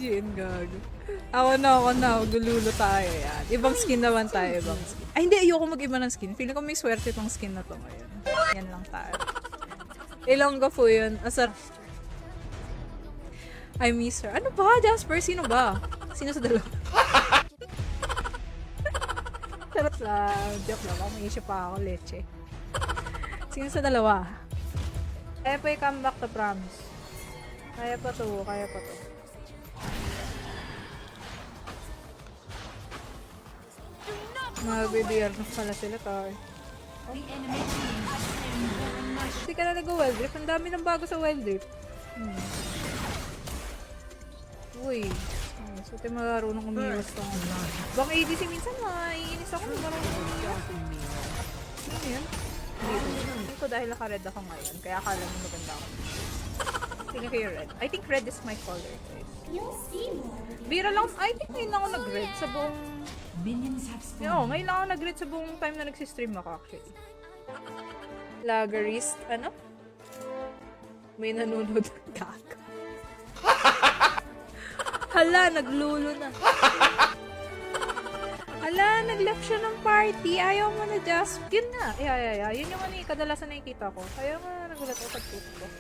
Jin, gago. Ako na. Gululo tayo yan. Ibang skin naman tayo, ibang skin. Ay, hindi. Ayoko mag-iba ng skin. Feeling ko may swerte tong skin na to ngayon. Yan lang tayo. Ilonggo po yun. Asar. I miss her. Ano ba, Jasper? Sino ba? Sino sa dalawa? Charot lang. Joke lang. May isip pa ako, leche. Sino sa dalawa? Kaya pa i-come back to promise. Kaya pa to. Mga BDR na pala sila tayo. Hindi ka na nag-wild rift. Ang dami ng bago sa wild rift. Uy. So, tayo marunong umiwas lang. Bang ADC minsan, maiinis ako. Marunong umiwas. Ano yun? Hindi ko dahil naka-red ako ngayon. Kaya akala mo maganda ako. Tingnan ko yung red. I think red is my color, guys. Bira lang. I think ngayon lang ako nag-red sa buong... ngayon lang ako nag-red sa buong time na nagsistream ako, actually. Lagerist, ano? May nanunod. Kak. Hala, naglulo na. Hala, nag-left siya ng party. Ayaw mo na, just. Yun na. Yeah. Yun yung ano, kadalasan nakikita ko. Ayaw nga, nagulat ako sa tweet ko.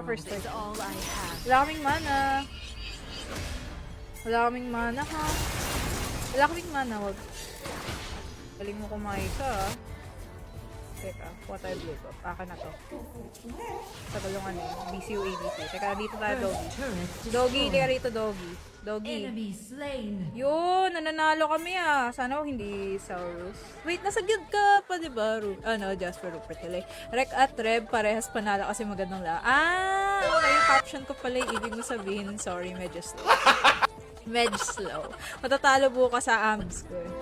First time. Wala kaming mana, ha? Wala kaming mana, wag. Galing mo kumain ka, ha? Teka, what I blue ko. Akin na to. Sa galungan eh. BCU ADC. Teka, dito tayo, Doggy, teka rito, Doggy. Yun, nananalo kami ah. Sana hindi Saurus. Wait, nasa guild ka pa, diba? Jasper Rupert tuloy. Rek at Reb, parehas panalo kasi magandang okay, yung caption ko pala yung ibig mo sabihin. Sorry, medyo slow. Matatalo bukas sa abs ko eh.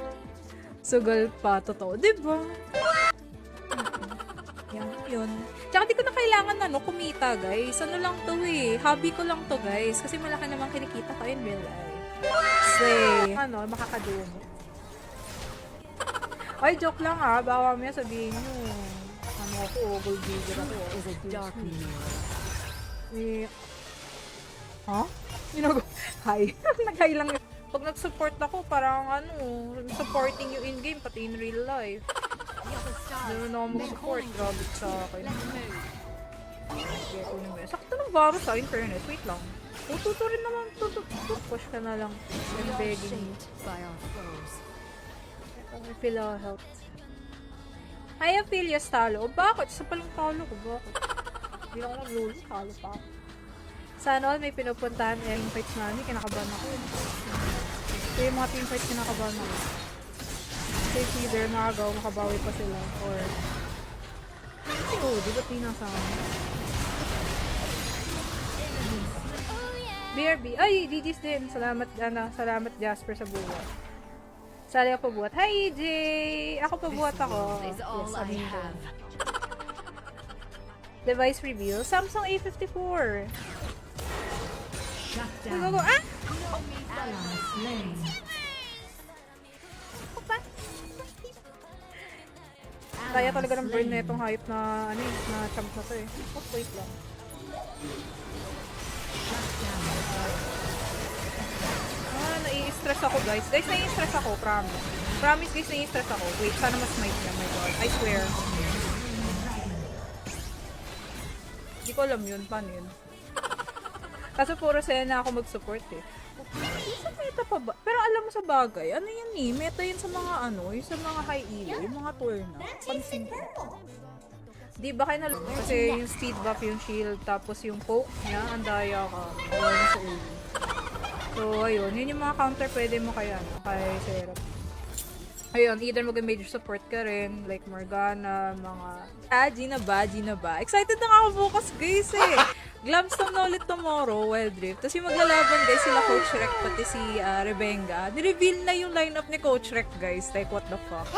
Sugal pa, totoo. Diba? Yun. Tsaka di ko na kailangan kumita, guys. Ano lang to eh. Hobby ko lang to, guys. Kasi malaki namang kinikita ko in real life. Say, makakadoon. Ay, joke lang ha. Baka mamaya sabihin nyo. Gold digger ako. Hi. Nag-hi lang yun. Pag nag-support ako, parang supporting you in-game, pati in real life. Doon ako mag-support. Grabe sa akin. Sakto ng baro sa in fairness. Wait lang. Tuto rin naman. Push ka na lang. I'm begging. Philo help. Hi, Aphelios talo. Bakit? Isa palang talo ko. Bakit? Hindi ako nag-lolo. Talo pa ako. Sana all may pinupuntahan yung fights namin. Kinakabahan ako. So yung mga team fights kinakabahan ako. If either makabawi pa sila or di ba't di nasa BRB. Ay, DJs din. Salamat Jasper sa buhat. Sali ako pabuhat. Hi, EJ! Ako pabuhat ako. Yes, device reveal. Samsung A54. Go. Ah! Kaya talaga ng burn na itong hype na na champ na to eh. Wait lang. Nai-stress ako guys. Guys, nai-stress ako, promise. Promise guys, nai-stress ako. Wait, sana mas might na, my god. I swear. Hindi ko alam yun, paano yun? Kaso puro Sena ako mag-support eh. Isa meta pa ba? Pero alam mo sa bagay, ano yan eh, meta yun sa mga yung sa mga high elo, yung mga turn na. Pansin ko. Di ba kayo nalulung? Kasi yung speed buff, yung shield, tapos yung poke niya, ang daya ka. Wala sa ulo. So, ayun, yun yung mga counter pwede mo kay Seraph. Ayun, either mag-major support ka rin, like Morgana, mga... Gina ba? Excited na ako bukas, guys eh! Glamstone na ulit tomorrow, Wild Rift. Tapos yung maglalaban, guys, sila Coach Rek, pati si Rebenga. Nireveal na yung lineup ni Coach Rek, guys. Like, what the fuck?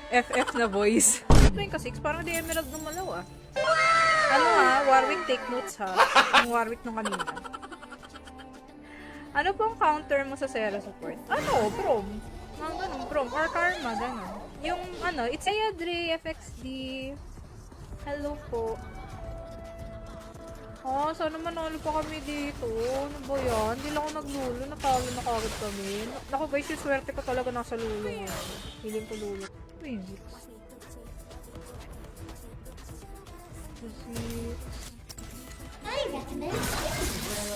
FF na boys. Playing ka 6, parang di Emerald nung malaw Warwick, take notes ha. Yung Warwick nung kanina. Ano pong counter mo sa Sera support? Prom. Mga ganun, Prom. Or Karma, ganun. Yung it's Ayadre, FXD. Hello po. Sana manalo pa kami dito. Ano ba yan? Hindi lang ako naglulo. Natalo na kagad kami. Naku guys, yung swerte ko talaga nasa lulo ngayon. Feeling ko lulo. Twinsies.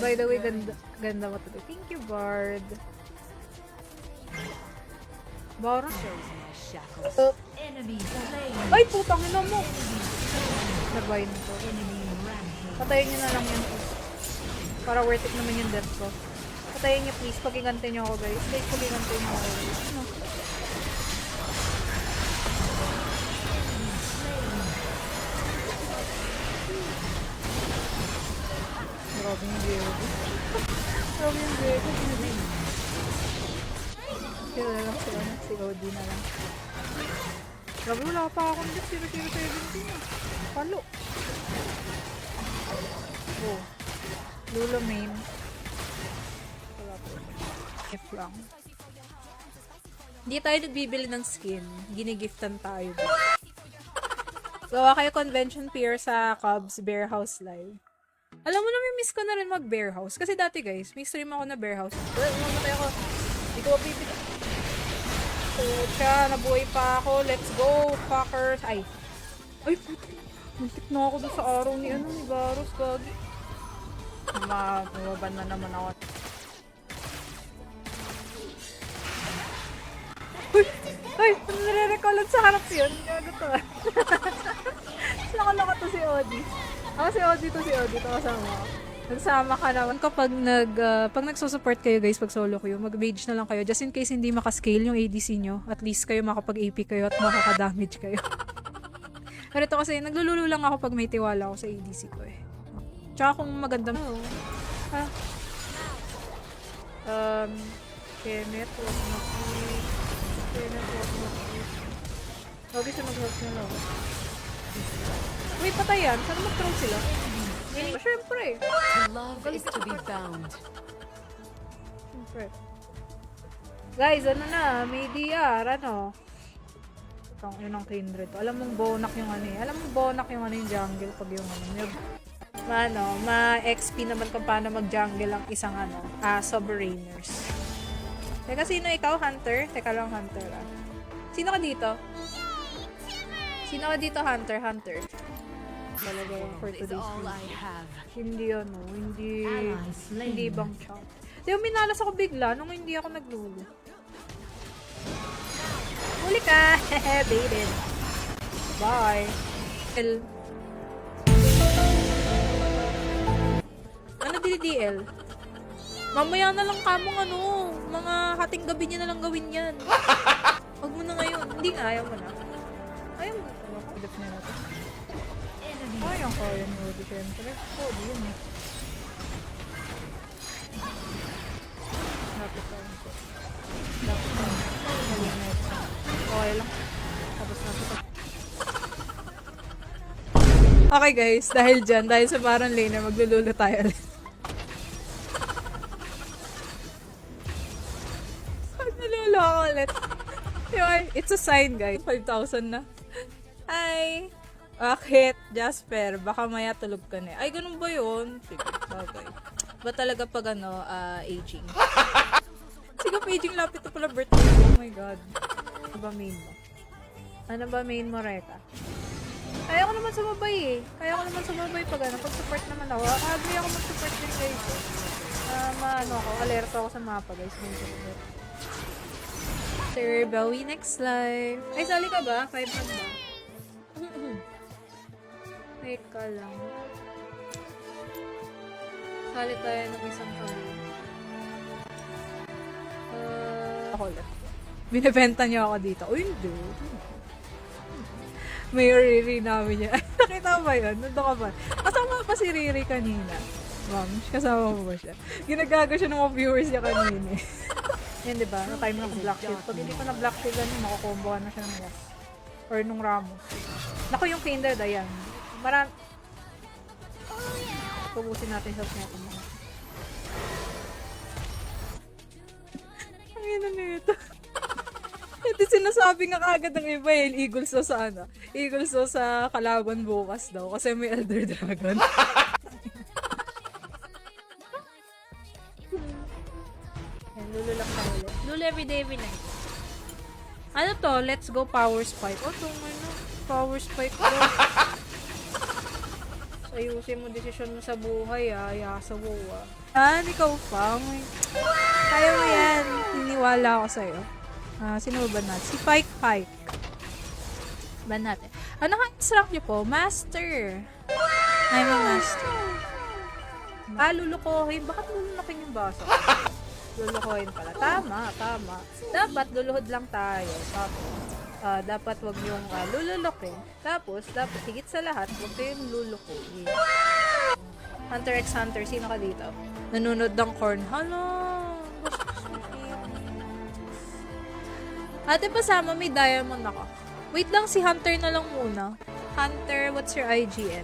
By the way, ganda mo today. Thank you, Bard. Baron? Ay, putang ina mo! Nagbayin ko. Patayin nyo na lang yan. Para worth it naman yung death ko. Patayin nyo please. Pag-igante nyo ako guys. Like, pag-igante nyo ako guys. Ano? Grabe yung Diego. Grabe yung Diego. Sino na lang sila na? Si OD na lang. Grabe, wala pa akong dip. 0-0-17 na. Palo. Oh. Lula main. Wala po. If lang. Hindi tayo nagbibili ng skin. Ginigiftan tayo. Gawa kayo convention peer sa Cubs Bear House Live. Alam mo na, may miss ko na rin mag Bear House. Kasi dati guys, may stream ako na Bear House. Mamatay ako. Hindi ko mapipita. So, siya, nabuhay pa ako. Let's go, fuckers. Ay, puto. Muntik na ako doon sa araw ni Varus, gagi. Mawaban na naman ako. Ay, nare-recallan sa harap yun. Gago to. Laka-laka to si Odi. Si Odi to kasama ko. Nagsama ka naman. Kapag pag nagsusupport kayo guys, pag solo kayo, mag-mage na lang kayo. Just in case hindi makascale yung ADC nyo, at least kayo makapag-AP kayo at makaka-damage kayo. Pero ito kasi, naglululo lang ako pag may tiwala ako sa ADC ko eh. Tsaka kung maganda mo. Kenneth, wag na please. Okay, siya mag-help na lang. Wait, patay yan. Saan mag-throw sila? Siyempre. Love is to be found. Siyempre. Guys, ano na? May DR, ano? Yun ang kindred. Alam mong bonak yung ano eh. Alam mong bonak yung ano yung jungle pag yung ano. Ma-XP naman kung paano mag-jungle ang isang ano. Sovereigners. Teka, sino ikaw? Hunter? Teka lang, Hunter ah. Sino ka dito? Sino ka dito, Hunter? Hunter. Talaga for today's video. Hindi ano, hindi ibang champ. Di ba minalas ako bigla nung hindi ako naglulo. Huli ka! Baited. Bye. Ano DDL? Mamaya na lang kamong ano, mga hating gabi niya na lang gawin yan. Huwag mo na ngayon. Hindi nga, ayaw mo na. Ayaw mo na. Pagdap niya natin. Ayaw ko yun, Rudy, syempre. Rudy yun eh. Lapit ko. Okay lang. Tapos natin ko. Okay guys, dahil sa Baron Laner, maglululo tayo ulit. Maglululo ako ulit. It's a sign guys. 5,000 na. Hi! Bakit, Jasper? Baka maya tulog ka na. Ay, ganun ba yun? Sige, bagay. Ba talaga pag aging? Sige, aging lapit na pala birthday. Oh my god. Ano ba main mo? Ano ba main mo, Reka? Kaya ko naman sumabay eh. Pag pag-support naman ako. Agree ako mag-support din guys. Alerto ako sa mapa guys. Sir Bowie, next live. Ay, sali ka ba? 5 na ba? Wait ka lang. Sali tayo ng isang kami. Ako lang. Binibenta niyo ako dito. Uy, hindi. May Riri namin niya. Nakita mo ba yun? Nandun ka ba? Kasama pa si Riri kanina. Ma'am, kasama mo ba siya? Ginagago siya ng mga viewers niya kanina. Yan, diba? No time na black shield. Pag hindi ko na black shield, makakombohan na siya ng gas. Or nung Ramos. Naku, yung Kindred, ayan. Pubusin natin sa natin. Ang ina nito. Hindi sinasabi nga kagad ng iba eh. Eagles sa kalaban bukas daw. Kasi may Elder Dragon. Lulu lang tayo ulit. Lulu everyday, every night. Ano to? Let's go power spike. Oh, itong ano. Power spike ko. Ayusin mo desisyon mo sa buhay, ah. Yasa mo, ah. Ikaw pa. Kaya mo yan. Niniwala ako sa'yo. Sino ba natin? Si Pike. Ba natin? Ano ka-instruct niyo po? Master. I'm a master. Lulukohin. Bakit lulukohin yung baso? Lulukohin pala. Tama. Dapat luluhod lang tayo. Tapos, dapat wag yung lululokin. Tapos, dapat higit sa lahat, wag kayong lulukohin. Hunter x Hunter, sino ka dito? Nanonood ng corn. Hala! Ate pasama, may diamond ako. Wait lang, si Hunter na lang muna. Hunter, what's your IGN?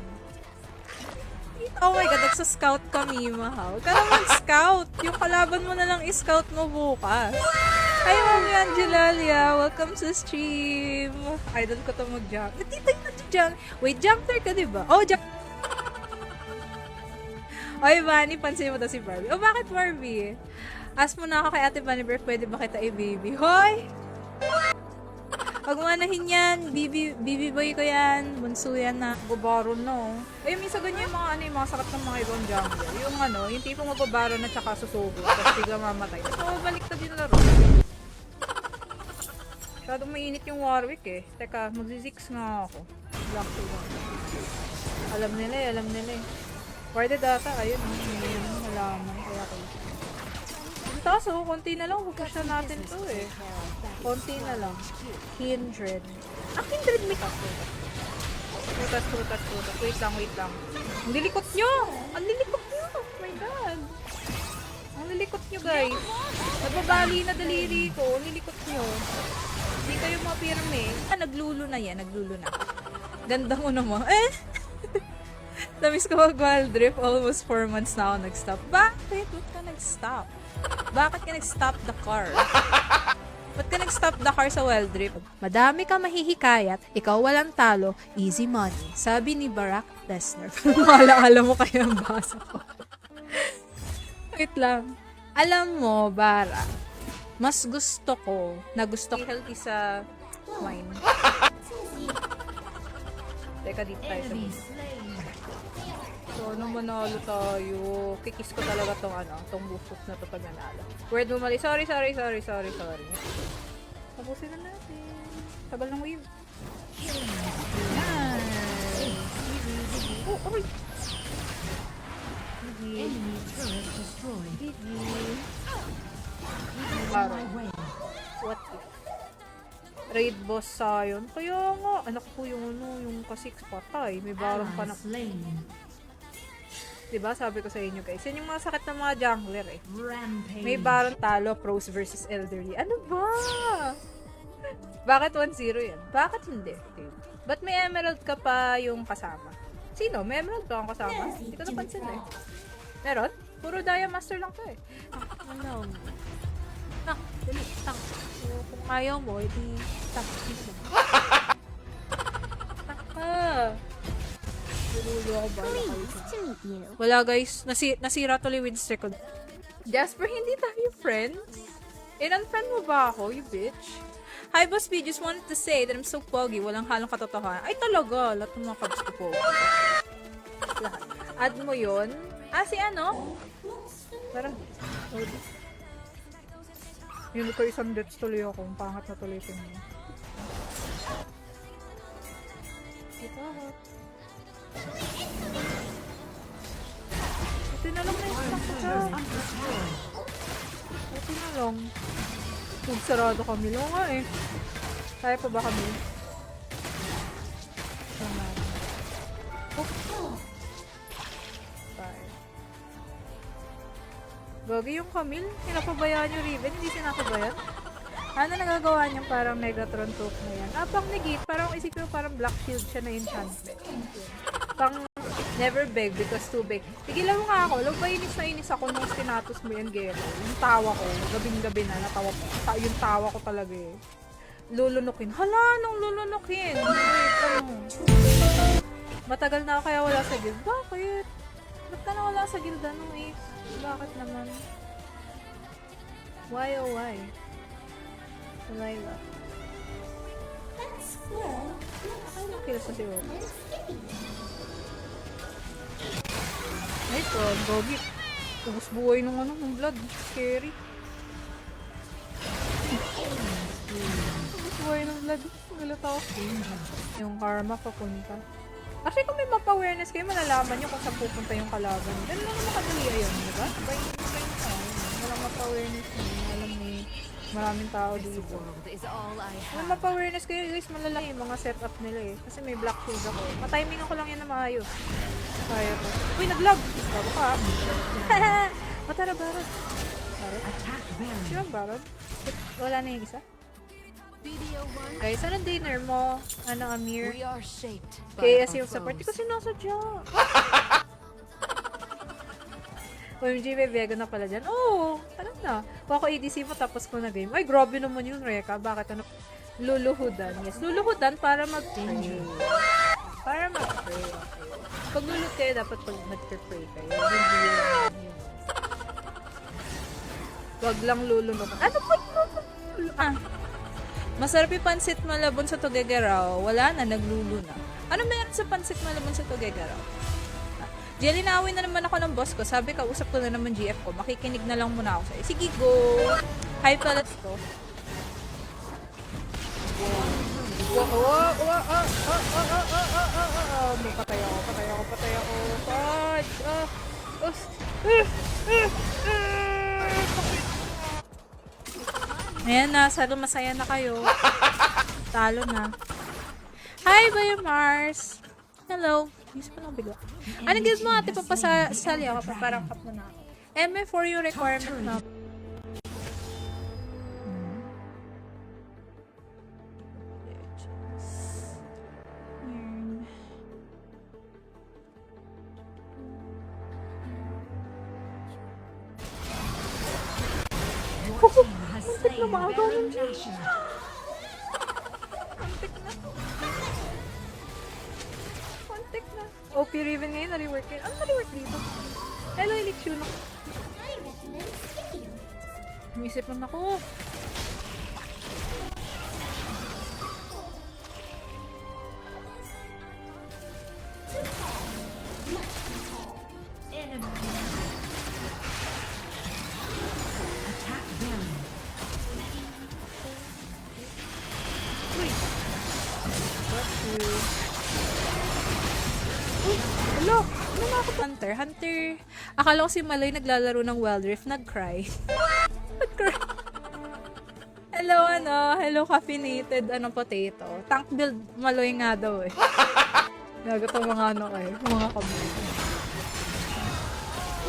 Oh my god, nagsa-scout kami, mahal. Ka naman scout. Yung kalaban mo na lang i-scout mo bukas. Hi, Mami Angelalia. Welcome sa stream. Idol ko to mag-jump. Tita yung nag-jump. Wait, jumper ka, diba? Oh, jump. Oy, Bunny, pansin mo to si Barbie. Oh, bakit Barbie? Ask mo na ako kay Ate Bunny Bear, pwede ba kita i-baby? Hoy! Pag manahin yan, bibi boy ko yan, bunso yan na. Magbabaro no. Eh, minsan ganyan yung mga yung mga sakit ng mga ibang jungler. Yung yung tipong magbabaro na tsaka susubo, tapos bigla mamatay. Tapos mabalik na din laro. Masyadong mainit yung Warwick eh. Teka, magzizix nga ako. Black to lang. Alam nila eh. Warded data, ayun, yung halaman. Kaya ko. Taso, konti na lang. Huwag natin to eh. Konti na lang. Kindred. Kindred may kaso. Prutas. Wait lang. Ang lilikot nyo! Oh my god! Ang lilikot nyo, guys. Nagbabali na daliri ko. Ang lilikot nyo. Hindi kayo mapirme. Naglulo na yan. Ganda mo naman. Namiss ko mag-wild drift. Almost 4 months na ako nag-stop. Bakit? Ba't ka nag-stop? Bakit ka nag-stop the car? Ba't ka nag-stop the car sa wild drift? Madami ka mahihikayat, ikaw walang talo, easy money. Sabi ni Barack Lesnar. Alam mo kaya ang basa ko. Wait lang. Alam mo, Bara, mas gusto ko healthy sa wine. Teka, dito tayo sa so, nung manalo tayo, kikis ko talaga tong bustos na to pag nanalo. Word mo mali. Sorry. Tapusin na natin. Tagal ng wave. Nice. Oh, oy. Enemy turret destroyed. What if? Raid boss Sion. Kaya nga, anak ko yung ka-6 patay. May barang pa na. Diba? Sabi ko sa inyo guys. Yan yung mga sakit ng mga jungler eh. Rampage. May Baron talo, pros versus elderly. Ano ba? Bakit 1-0 yan? Bakit hindi? Ba't may emerald ka pa yung kasama? Sino? May emerald ka ang kasama? Hindi ko napansin eh. Meron? Puro Dia Master lang to eh. Ano? Dali. Kung ayaw mo, edi wala guys, nasira tuloy with streak ko. Jasper, hindi tayo friends? In-unfriend mo ba ako, you bitch? Hi boss B, just wanted to say that I'm so pogi, walang halong katotohanan. Ay talaga, lahat ng mga kabs ko pogi. Lahat. Add mo yun? Si ano? Parang, yun ko isang deaths tuloy ako, pangat na tuloy ito niya. Ito na lang na yung sakta. Ito na lang. Magsarado kami lang nga eh. Kaya pa ba kami? Gagi yung Camille, sinapabayaan yung Riven, hindi sinapabayan. Ano nagagawa niyang parang Megatron talk na yan? Pang negate, parang isipin mo parang Black Shield siya na enchantment. Pang never beg because too big. Tigilan mo nga ako, log ba inis na inis ako nung stinatus mo yan, Gero? Yung tawa ko, gabing-gabi na, natawa ko. Yung tawa ko talaga eh. Lulunukin. Hala, nung lulunukin. Wait, ano? Matagal na ako kaya wala sa guild. Bakit? Ba't ka na wala sa guild ano eh? Bakit naman? Why oh why? Layla. Ano kills na si Word? Nice one, Gogi. Ubus buhay nung ano, ng blood. Scary. Ubus buhay ng blood. Galit ako. Yung karma papunta. Actually, kung may mapa-awareness kayo, malalaman nyo kung saan pupunta yung kalaban. Ganun lang naman kadali ayun, diba? Iba yung tao. Walang mapa-awareness nyo. Alam ni maraming tao dito. Kung mapa-awareness kayo, guys, malalaki yung mga setup nila eh. Kasi may black shield ako. Matiming ako lang yan na maayos. Kaya ko. Uy, nag-lag! Bago ka. Matara, Barad. Barad? Sino ang Barad? Wala na yung isa? Guys, anong dinner mo? Ano, Amir? Kaya yung support. Di ko sinasadya. OMG, may Vega na pala dyan. Oo, alam na. Kung ako ADC mo, tapos ko na game. Ay, grabe naman yun, Reka. Bakit ano? Luluhudan. Yes, luluhudan para mag-pray. Para mag-pray. Pag lulot kayo, dapat pag nag-pray kayo. Hindi yun. Wag lang lulunok. Ano po yung masarap yung pansit malabon sa Tuguegarao. Wala na, naglulo na. Ano meron sa pansit malabon sa Tuguegarao? Jelly, naawin na naman ako ng boss ko. Sabi ka, usap ko na naman GF ko. Makikinig na lang muna ako sa'yo. Sige, go! Hi pala to. Patay ako. Fudge! Ayan na, sana masaya na kayo. Talo na. Hi, Bayo Mars! Hello. Miss pa lang bigla. Anong guild mo ate? Papasali ako. Parang kap mo na ako. MF for your requirement na. Muntik na maagaw ng Diyos. Muntik na. OP Riven ngayon, na-rework yun. Ano na-rework dito? Hello, Elixir. Umisip lang ako. Hello! Ano na ako? Hunter. Akala ko si Maloy naglalaro ng Wild Rift. Nag-cry. Nag-cry. Hello, Hello, caffeinated, potato. Tank build Maloy nga daw eh. Nagato mga mga kamay.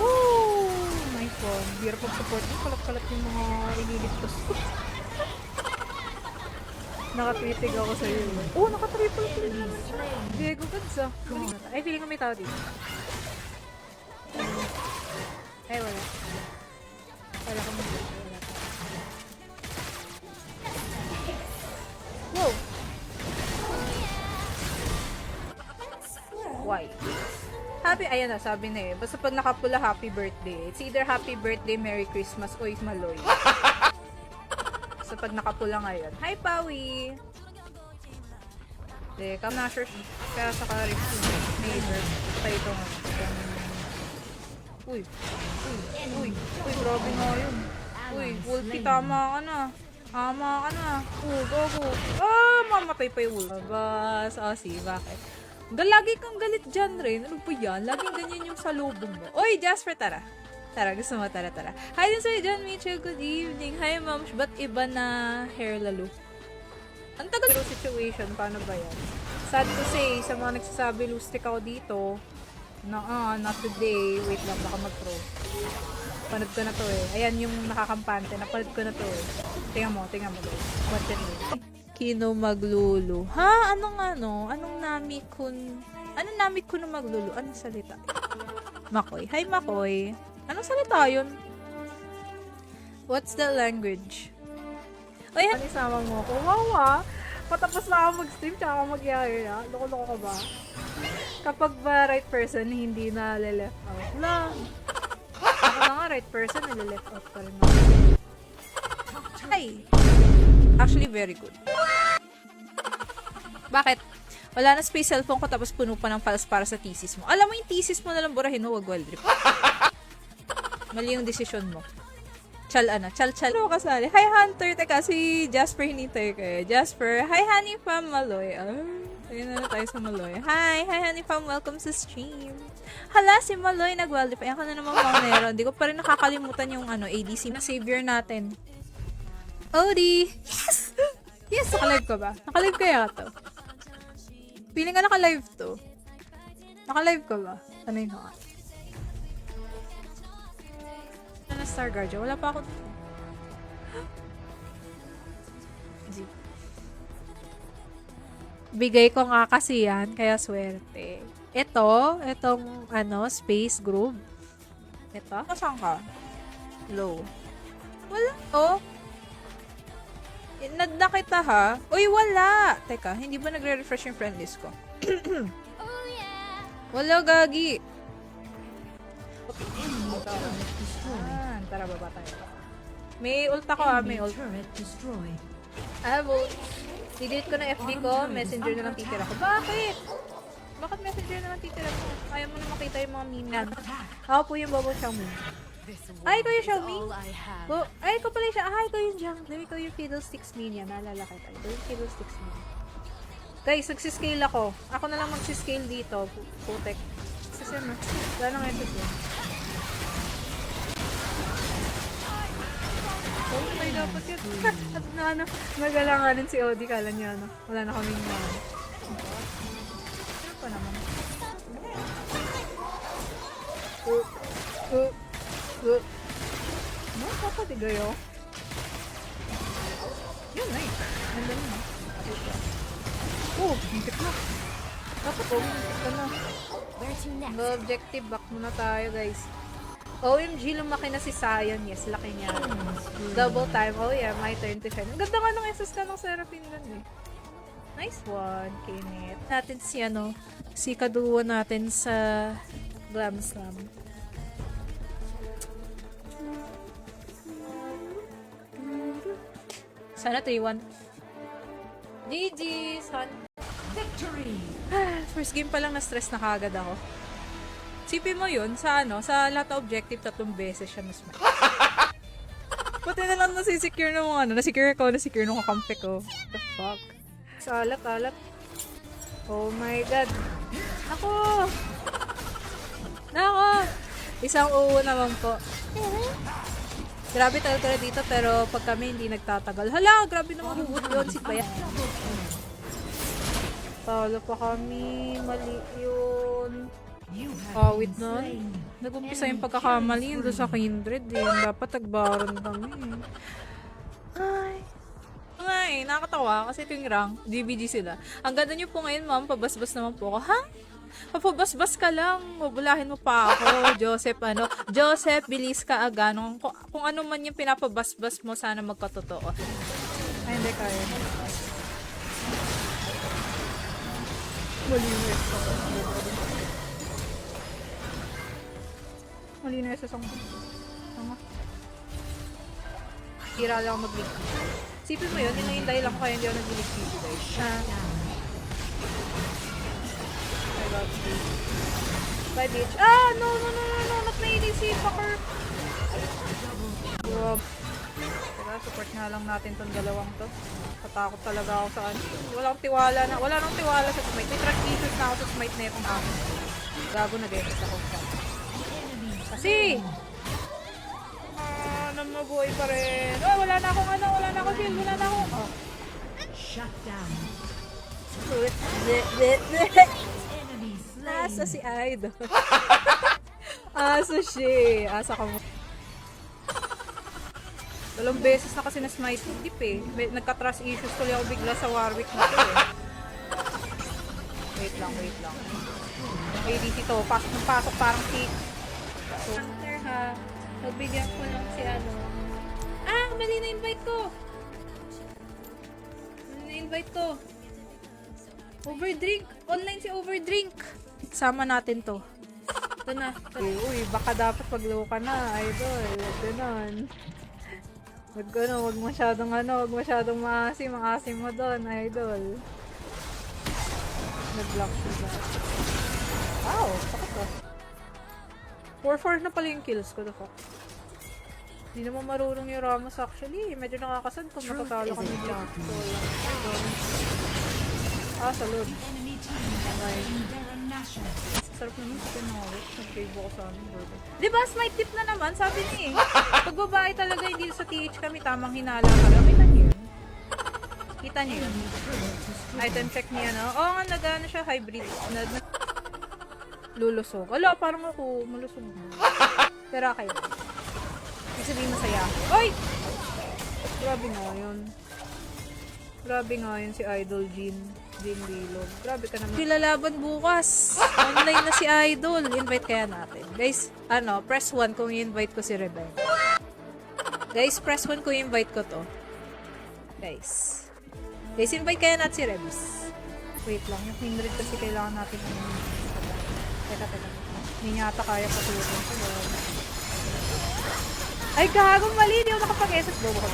Woo! Nice one. Bira pag-support mo. Kalat-kalat yung mga ililigtas ko. Nakatwitig ako sa iyo. Oh, naka-triple kill naman siya. Diego Gansa. Ay, feeling ko may tao dito. Ay, wala. Wala ko muna. Wala. Wow! Why? Happy, ayan na, sabi na eh. Basta pag nakapula, happy birthday. It's either happy birthday, Merry Christmas, o is Maloy. So, pag nakapula ngayon. Hi, Pawi! Come na, sure. Kaya sa ka-rift yung neighbor. Patay ito nga. Uy, grabe nga yun. Uy, Wolfie, tama ka na. Gogo. Mamatay pa yung Wolf. Bas, bakit? Lagi kang galit dyan, Ren. Ano ba yan? Laging ganyan yung salubong mo. Uy, Jasper, tara. Tara, gusto mo, tara. Hi din sa'yo, John Mitchell. Good evening. Hi, ma'am. Ba't iba na hair lalo? Ang tagal yung situation. Paano ba yan? Sad to say, sa mga nagsasabi, lustik ako dito. Not today. Wait lang, baka mag-pro. Panood ko na to eh. Ayan yung nakakampante. Napanood ko na to eh. Tingnan mo guys. Watch it me. Kino maglulu. Ha? Anong namikun? Anong namikun na maglulu? Anong salita? Makoy. Hi, Makoy. Anong salita yun? What's the language? Ay, isama mo ako. Wow, patapos na ako mag-stream tsaka ako mag-i-hire na. Loko-loko ka ba? Kapag ba right person, hindi na left out. Ako na nga right person, nile-left out pa rin ako. Ay! Actually, very good. Bakit? Wala na space cellphone ko tapos puno pa ng files para sa thesis mo. Alam mo yung thesis mo na lang burahin mo, wag wild trip. Mali yung desisyon mo. Chal. Ano kasali? Hi Hunter! Teka, si Jasper hinintay ko eh. Jasper, hi Honey from Maloy. Ayun na tayo sa Maloy. Hi Honey from, welcome sa stream. Hala, si Maloy nag-wild trip. Ayan ka na naman Maunero. Hindi ko pa rin nakakalimutan yung ADC na savior natin. Odie! Yes! Yes! Naka-live ka ba? Naka-live kaya to? Feeling ka naka-live to. Naka-live ka ba? Ano yun ha? Ano na Star Guardian? Wala pa ako. G. Bigay ko nga kasi yan, kaya swerte. Itong Space Groove. Ito? Saan ka? Low. Wala. Oh. Nad na kita ha? Uy, wala! Teka, hindi ba nagre-refresh yung friend list ko? Wala, gagi! Tara, baba tayo. May ult ako may ult. Delete ko na FB ko, messenger na lang titira ko. Bakit? Bakit messenger na lang titira ko? Ayaw mo na makita yung mga meme na. Ako po yung Bobo Xiaomi. Ay, ikaw yung Xiaomi? Ay, ikaw pala siya. Ikaw yung jungler. Ikaw yung Fiddlesticks Mania. Naalala kita. Ikaw yung Fiddlesticks Mania. Guys, nagsiscale ako. Ako na lang magsiscale dito. Putek. Kasi na. Wala nang episode. Oh, may dapat yun. At nagalanganin si Odi. Kala niya, wala na kaming ano pa naman? No, papatigayo. Yun, nice. Ganda naman. Oh, hintik na. Dapat hintik ka na. Objective, back muna tayo, guys. OMG, lumaki na si Sion. Yes, laki niya. Double time. Oh yeah, my turn to shine. Ang ganda nga ng SS ka ng Seraphine dun eh. Nice one, Kenneth. Natin si kaduwa natin sa Glam Slam. Sana 3-1. GG, son. Victory! First game pa lang na-stress na kagad ako. Sipin mo yun, sa lahat ng objective, 3 beses siya na-smash. Pati na lang nasisecure ng mga nasecure nung kakampi ko. What the fuck? Alat. Oh my god. Nako! Isang uwo naman po. Grabe tagal ka na dito, pero pag kami hindi nagtatagal. Hala, grabe naman hugot yun. Si Bayan. Talo pa kami. Mali yun. Wait nun. Nag-umpisa yung pagkakamali yun doon sa Kindred eh. Dapat tagbaron kami. Ay, nakakatawa kasi ito yung rank. GBG sila. Ang ganda nyo po ngayon, ma'am. Pabasbas naman po ako. Ha? Papabasbas ka lang. Mabulahin mo pa ako. Joseph, bilis ka agano. Kung ano man yung pinapabasbas mo, sana magkatotoo. Ay, hindi kaya. Malinis ako. Malinis sa sangka. Tira lang ako mag-leak. Sipin mo yun lang yung dahil ako kaya hindi ako nag-leak dito, guys. I love you. Bye, bitch. No. Not na ADC, fucker. Teka, support nga lang natin tong dalawang to. Katakot talaga ako sa ano. Wala nang tiwala sa smite. May track issues na ako sa smite na itong akin. Gago, nag-exit ako. Kasi! Mabuhay pa rin. Oh, wala na akong shield. Wala na akong... Oh. Shut down. Asa si Idol. Asa siya. Asa ka mo. 2 beses na kasi na-smite dip eh. Nagka-trust issues tuloy ako bigla sa Warwick na to eh. Wait lang. ADC to. Pasok ng pasok parang kick. Hunter ha. Nagbigyan ko lang si mali na invite ko. Na-invite ko. Overdrink. Online si Overdrink. Sama natin to. Ito na. Uy, baka dapat paglow ka na, idol. Ganon. Wag masyadong maasim. Ang asim mo doon, idol. Nag-block sila. Wow, sakit ah. 4-4 na pala yung kills ko, the fuck. Hindi naman marunong yung Ramos actually. Medyo nakakasad kung matatalo kami dito. So, salud. Enemy team has slain Baron Nashor. Sarap naman sa pinawit. Nag-crave ako sa amin. Diba, smite tip na naman, sabi niya eh. Pag babae talaga, hindi sa TH kami, tamang hinala ka lang. Kita niyo yun? Kita niyo yun? Item check niya, no? Oo nga, nag-ano siya, hybrid. Lulusog. Ala, parang ako, malusog mo. Pero okay. Ibig sabihin masaya. Oy! Grabe nga yun. Grabe nga yun si Idol Jean Lilog. Grabe ka naman. Pilalaban bukas. Online na si Idol. Invite kaya natin. Guys, press 1 kung i-invite ko si Rebel. Guys, press 1 kung i-invite ko to. Guys, invite kaya natin si Rebs. Wait lang. Yung Kindred kasi kailangan natin. Teka. Hindi nga ata kaya patulog ko. Ay, gagong mali. Hindi ako nakapag-SS. Bobo ko.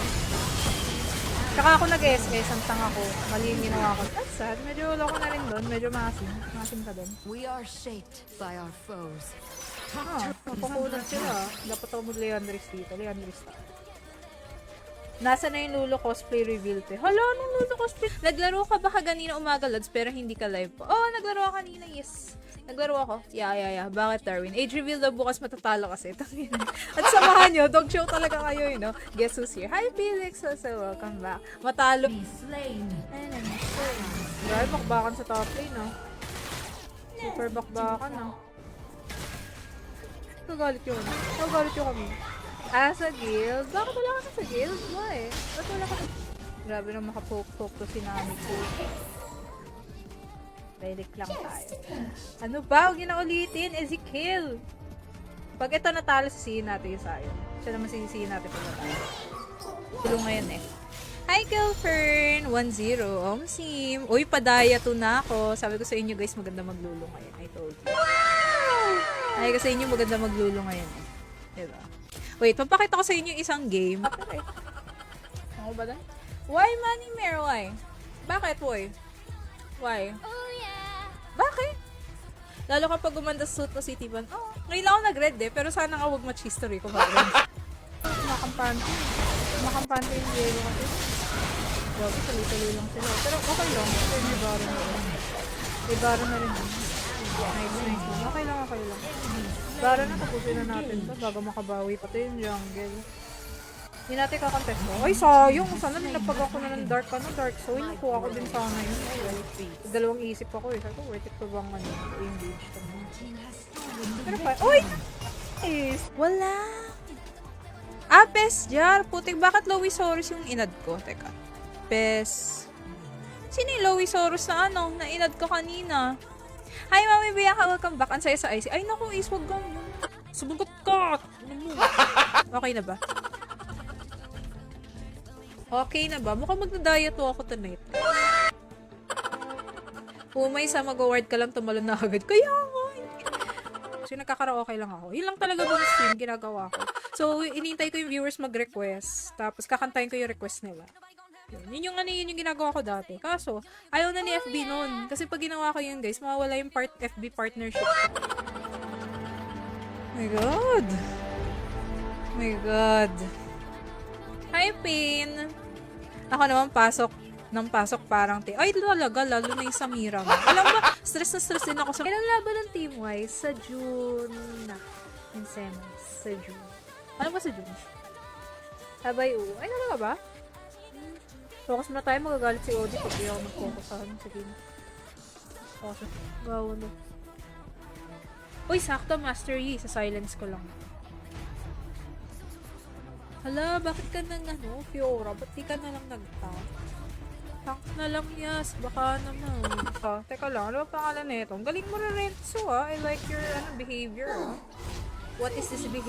Tsaka ako nag-SS. Ang tanga ko. Mali yung ginawa ko. That's sad. Medyo wala ko na rin doon. Medyo maasim. Maasim ka doon. We are shaped by our foes. Napakulat sila. Dapat ako mag-Leandris dito. Leandris dito. Nasa na yung Lulo cosplay reveal te? Hala, anong Lulo cosplay? Naglaro ka ba kanina umaga, Lods, pero hindi ka live pa? Oo, naglaro ako kanina, yes. Naglaro ako. Yeah. Bakit, Darwin? Age reveal daw bukas matatalo kasi. At samahan nyo, dog show talaga kayo, you know? Guess who's here? Hi, Felix! So, welcome back. Matalo. Be slain. Dahil bakbakan sa top lane, no? Super bakbakan, no? Nagalit yun. Kami. Sa guild? Bakit wala ka na sa guild? Why? Ba't wala ka na? Grabe na makapoke-poke to si Nami ko. Relic lang tayo. Ano ba? Huwag yun na ulitin. Ezekiel! Pag ito natalo, sisihin natin yung sayo. Siya naman sisihin natin pag natalo. Tulong ngayon eh. Hi, Kilfern! 1-0. Sim. Uy, padaya to na ako. Sabi ko sa inyo guys, maganda maglulo ngayon. I told you. Ay, kasi inyo maganda maglulo ngayon eh. Diba? Wait, papakita ko sa inyo isang game. Ako ba doon? Why, Manny Mare? Why? Bakit, boy? Why? Oh yeah. Bakit? Lalo kapag gumanda sa suit mo si Tiban. Oh, ngayon lang ako nag-red eh, pero sana nga huwag match history ko mag-red. Makampante yung yelo kasi. Grabe, tuloy-tuloy lang sila. Pero okay lang. Kasi may baro na rin. May baro na rin. Nice. Okay lang. Baro na, tapusin na natin to bago makabawi pa to yung jungle. Hindi natin kakontest mo. Ay, sayang. Sana nilapag ako na ng dark soul. Nakuha ko din sana yun. Dalawang isip ako eh. Sabi ko, worth it pa bang engage to mo? Pero pa, uy! Nice! Wala! Pes Jar! Putik, bakit Lowisaurus yung inad ko? Teka. Pes. Sino yung Lowisaurus na na inad ko kanina? Hi, Mami Bianca, welcome back. Ang saya sa IC. Ay, naku, Ace, wag kang sumagot ka. Okay na ba? Okay na ba? Mukhang magna-diet ako tonight. Umay sa mag-award ka lang, tumalon na agad. Kaya nga. Kasi nagkakaraoke lang ako. Yun lang talaga buong stream, ginagawa ko. So, inintay ko yung viewers mag-request. Tapos, kakantayin ko yung request nila. Yun yung ginagawa ko dati. Kaso, ayaw na ni FB noon. Kasi pag ginawa ko yun, guys, mawawala yung FB partnership. Oh my God. Hi, Pain. Ako naman pasok parang ay talaga, lalo na yung Samira mo. Alam ba, stress din ako sa ilang laban ng team-wise sa June in semis. Sa June. Ano ba sa June? Sabay ay talaga ba? Focus na tayo, magagalit si Odi pag di ako mag-focus sa sa game. Okay. Wow, ano. Uy, sakto, Master Yi. Sa silence ko lang. Hala, bakit ka nang Fiora? Ba't di ka na lang nag-tank? Tank na lang, yes. Baka naman. Teka lang. Ano ba pangalan na ito? Ang galing mo na Renzo, I like your behavior, What is this behavior?